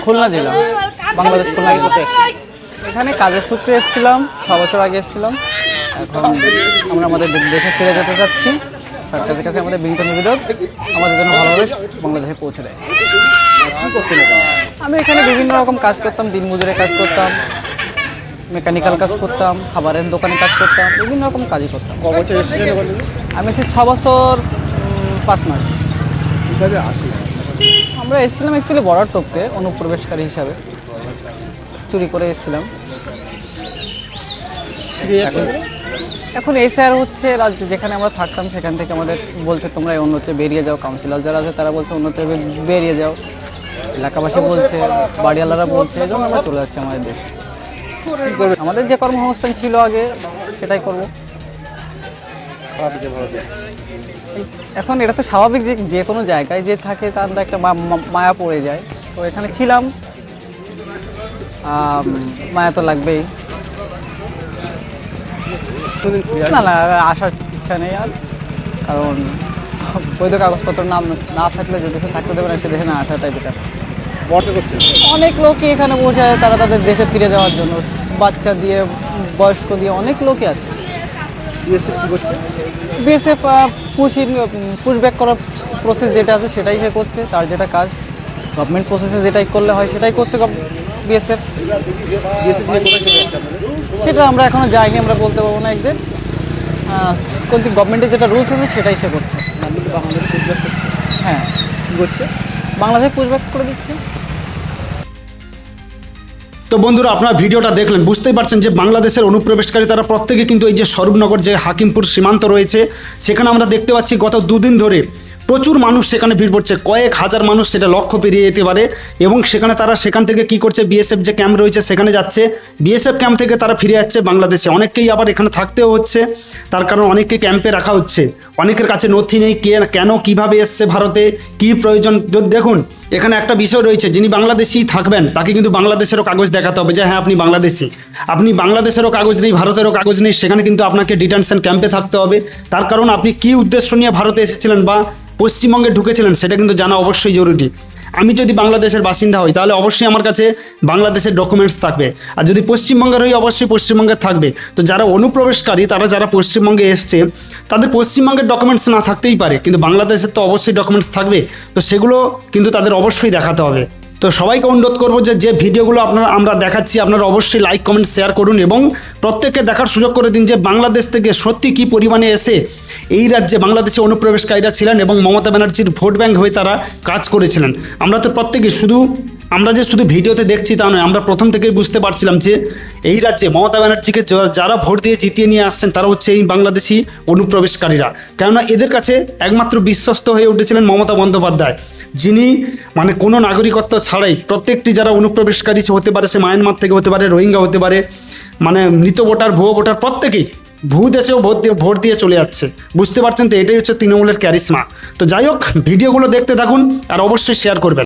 খুলনা জেলা, বাংলাদেশ খুলনা জেলাতে। এখানে কাজের সূত্রে এসেছিলাম, 6 বছর আগে এসেছিলাম। এখন আমরা আমাদের দেশে ফিরে যেতে চাচ্ছি। সরকারের কাছে আমাদের বিনীত নিবেদন আমাদের জন্য ভালোভাবে বাংলাদেশে পৌঁছে দেয়। আমি এখানে বিভিন্ন রকম কাজ করতাম, দিনমজুরের কাজ করতাম, মেকানিক্যাল কাজ করতাম, খাবারের দোকানে কাজ করতাম, বিভিন্ন রকম কাজই করতাম। ক বছর এসেছিলেন? আমি এসেছি 6 বছর 5 মাস। কীভাবে আসলেন? আমরা এসেছিলাম অ্যাকচুয়ালি বর্ডার টপকে অনুপ্রবেশকারী হিসাবে, চুরি করে এসেছিলাম। এখন এই স্যার হচ্ছে রাজ্য যেখানে আমরা থাকতাম সেখান থেকে আমাদের বলছে তোমরা অন্যত্রে বেরিয়ে যাও। কাউন্সিলর যারা আছে তারা বলছে অন্যত্রে বেরিয়ে যাও, এলাকাবাসী বলছে, বাড়িওয়ালারা বলছে, এই জন্য আমরা চলে যাচ্ছি আমাদের দেশে। আমাদের যে কর্মসংস্থান ছিল আগে সেটাই করব। এখন এটা তো স্বাভাবিক যে কোনো জায়গায় যে থাকে তার একটা মায়া পড়ে যায়। তো এখানে ছিলাম, মায়া তো লাগবেই। না না, আসার ইচ্ছা নেই আর, কারণ বৈধ কাগজপত্র না থাকলে যে দেশে থাকতে দেবে না সে দেশে না আসাটাই বেটার। অনেক লোকই এখানে বসে আছে, তারা তাদের দেশে ফিরে যাওয়ার জন্য, বাচ্চা দিয়ে বয়স্ক দিয়ে অনেক লোকই আছে। বিএসএফ কী করছে? বিএসএফ পুশব্যাক করার প্রসেস যেটা আছে সেটাই সে করছে, তার যেটা কাজ। গভর্নমেন্ট প্রসেসে যেটাই করলে হয় সেটাই করছে বিএসএফ। সেটা আমরা এখনও যাইনি, আমরা বলতে পারবো না একজ্যাক্ট। কিন্তু গভর্নমেন্টের যেটা রুলস আছে সেটাই সে করছে। বাংলাদেশ পুশব্যাক করছে? হ্যাঁ। কী করছে? বাংলাদেশে পুশব্যাক করে দিচ্ছে। তো বন্ধুরা, আপনারা ভিডিওটা দেখলেন, বুঝতেই পারছেন যে বাংলাদেশের অনুপ্রবেশকারী তারা প্রত্যেকে কিন্তু এই যে স্বরূপনগর যে হাকিমপুর সীমান্ত রয়েছে সেখানে আমরা দেখতে পাচ্ছি গত 2 দিন ধরে প্রচুর মানুষ সেখানে ভিড় পড়ছে, কয়েক হাজার মানুষ, সেটা লক্ষ্য পেরিয়ে যেতে পারে। এবং সেখানে তারা সেখান থেকে কি করছে, বিএসএফ যে ক্যাম্প রয়েছে সেখানে যাচ্ছে, বিএসএফ ক্যাম্প থেকে তারা ফিরে যাচ্ছে বাংলাদেশে। অনেককেই আবার এখানে থাকতেও হচ্ছে, তার কারণ অনেককে ক্যাম্পে রাখা হচ্ছে, অনেকের কাছে নথি নেই, কেন কিভাবে এসছে ভারতে, কি প্রয়োজন। দেখুন এখানে একটা বিষয় রয়েছে, যিনি বাংলাদেশি থাকবেন তাকে কিন্তু বাংলাদেশেরও কাগজ দেখাতে হবে যে হ্যাঁ আপনি বাংলাদেশি। আপনি বাংলাদেশেরও কাগজ নেই, ভারতেরও কাগজ নেই, সেখানে কিন্তু আপনাকে ডিটেনশন ক্যাম্পে থাকতে হবে। তার কারণ আপনি কি উদ্দেশ্য নিয়ে ভারতে এসেছিলেন বা পশ্চিমবঙ্গে ঢুকেছিলেন সেটা কিন্তু জানা অবশ্যই জরুরি। আমি যদি বাংলাদেশের বাসিন্দা হই তাহলে অবশ্যই আমার কাছে বাংলাদেশের ডকুমেন্টস থাকবে, আর যদি পশ্চিমবঙ্গের হই অবশ্যই পশ্চিমবঙ্গের থাকবে। তো যারা অনুপ্রবেশকারী তারা যারা পশ্চিমবঙ্গে এসছে তাদের পশ্চিমবঙ্গের ডকুমেন্টস না থাকতেই পারে, কিন্তু বাংলাদেশের তো অবশ্যই ডকুমেন্টস থাকবে, তো সেগুলো কিন্তু তাদের অবশ্যই দেখাতে হবে। তো সবাইকে অনুরোধ করবো যে ভিডিওগুলো আমরা দেখাচ্ছি আপনারা অবশ্যই লাইক কমেন্ট শেয়ার করুন এবং প্রত্যেককে দেখার সুযোগ করে দিন যে বাংলাদেশ থেকে সত্যি কী পরিমাণে এসে এই রাজ্যে বাংলাদেশে অনুপ্রবেশকারীরা ছিলেন এবং মমতা ব্যানার্জির ভোট ব্যাংক হয়ে তারা কাজ করেছিলেন। আমরা তো প্রত্যেকে আমরা যে শুধু ভিডিওতে দেখছি তা নয়, আমরা প্রথম থেকেই বুঝতে পারছিলাম যে এই রাজ্যে মমতা ব্যানার্জিকে যারা ভোট দিয়ে জিতিয়ে নিয়ে আসছেন তারা হচ্ছে এই বাংলাদেশি অনুপ্রবেশকারীরা। কেননা এদের কাছে একমাত্র বিশ্বস্ত হয়ে উঠেছিলেন মমতা বন্দ্যোপাধ্যায়, যিনি মানে কোনো নাগরিকত্ব ছাড়াই প্রত্যেকটি যারা অনুপ্রবেশকারী হতে পারে, সে মায়ানমার থেকে হতে পারে, রোহিঙ্গা হতে পারে, মানে মৃত ভোটার ভুয়ো ভোটার প্রত্যেকেই ভূ দেশেও ভোট দিয়ে চলে যাচ্ছে। বুঝতে পারছেন তো, এটাই হচ্ছে তৃণমূলের ক্যারিশমা। তো যাই হোক, ভিডিওগুলো দেখতে থাকুন আর অবশ্যই শেয়ার করবেন।